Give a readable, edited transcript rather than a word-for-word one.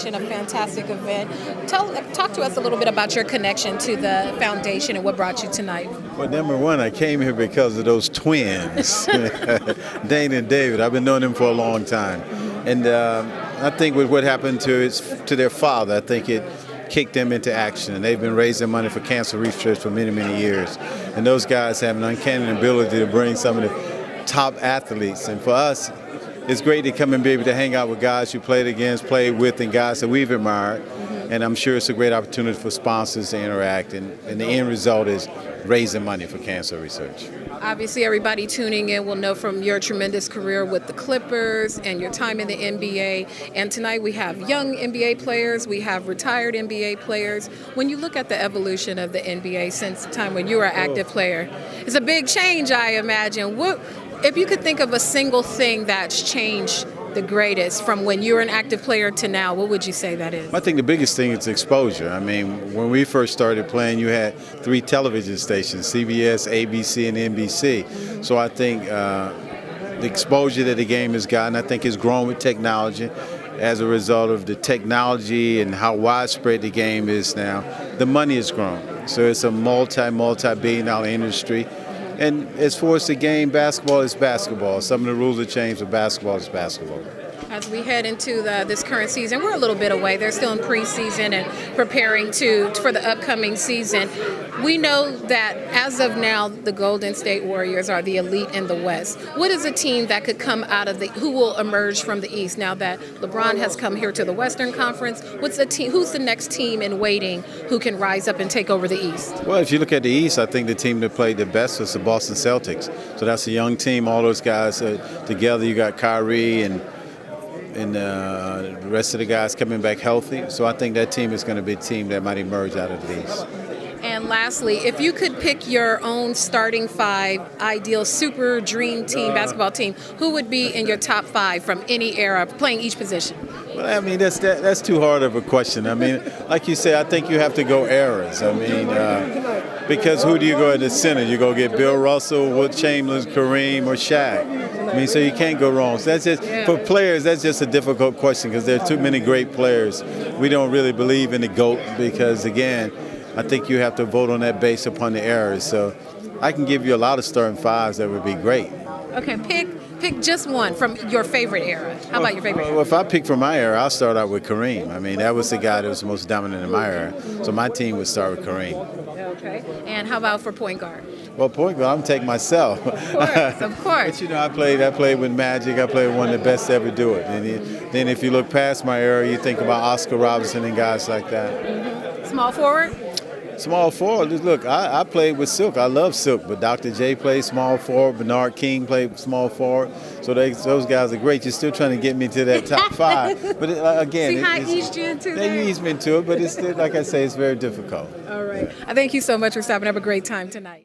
watching a fantastic event. Talk to us a little bit about your connection to the foundation and what brought you tonight. Well, number one, I came here because of those twins, Dane and David. I've been knowing them for a long time. And I think with what happened to their father, I think it kicked them into action. And they've been raising money for cancer research for many, many years. And those guys have an uncanny ability to bring some of the top athletes. And for us, it's great to come and be able to hang out with guys you played against, played with, and guys that we've admired. And I'm sure it's a great opportunity for sponsors to interact. And the end result is raising money for cancer research. Obviously, everybody tuning in will know from your tremendous career with the Clippers and your time in the NBA. And tonight we have young NBA players, we have retired NBA players. When you look at the evolution of the NBA since the time when you were an active player, it's a big change, I imagine. What, if you could think of a single thing that's changed the greatest from when you were an active player to now, what would you say that is? I think the biggest thing is exposure. I mean, when we first started playing, you had 3 television stations, CBS, ABC, and NBC. So I think the exposure that the game has gotten, I think it's grown with technology. As a result of the technology and how widespread the game is now, the money has grown. So it's a multi-billion dollar industry. And as far as the game, basketball is basketball. Some of the rules have changed, but basketball is basketball. As we head into this current season, we're a little bit away. They're still in preseason and preparing for the upcoming season. We know that as of now, the Golden State Warriors are the elite in the West. What is a team that could come out of who will emerge from the East now that LeBron has come here to the Western Conference? Who's the next team in waiting who can rise up and take over the East? Well, if you look at the East, I think the team that played the best was the Boston Celtics. So that's a young team. All those guys together. You got Kyrie and the rest of the guys coming back healthy. So I think that team is going to be a team that might emerge out of the East. And lastly, if you could pick your own starting 5 ideal super dream team, basketball team, who would be in your top 5 from any era playing each position? Well, I mean, that's too hard of a question. I mean, like you say, I think you have to go eras. I mean, because who do you go at the center? You go get Bill Russell, Wilt Chamberlain, Kareem, or Shaq. I mean, so you can't go wrong. So that's just for players. That's just a difficult question because there are too many great players. We don't really believe in the GOAT because, again, I think you have to vote on that based upon the eras. So I can give you a lot of starting 5s that would be great. Okay, pick just one from your favorite era. How about your favorite era? Well, if I pick from my era, I'll start out with Kareem. I mean, that was the guy that was the most dominant in my era. So my team would start with Kareem. Okay. And how about for point guard? Well, point guard, I'm taking myself. Of course. But you know, I played with Magic. I played with one of the best to ever do it. And then if you look past my era, you think about Oscar Robertson and guys like that. Mm-hmm. Small forward? Small forward. Look, I played with Silk. I love Silk, but Dr. J played small forward. Bernard King played small forward. So those guys are great. You're still trying to get me to that top 5. But again, see how I eased you into they that? eased me into it, but it's still, like I say, it's very difficult. All right. I thank you so much for stopping. Have a great time tonight.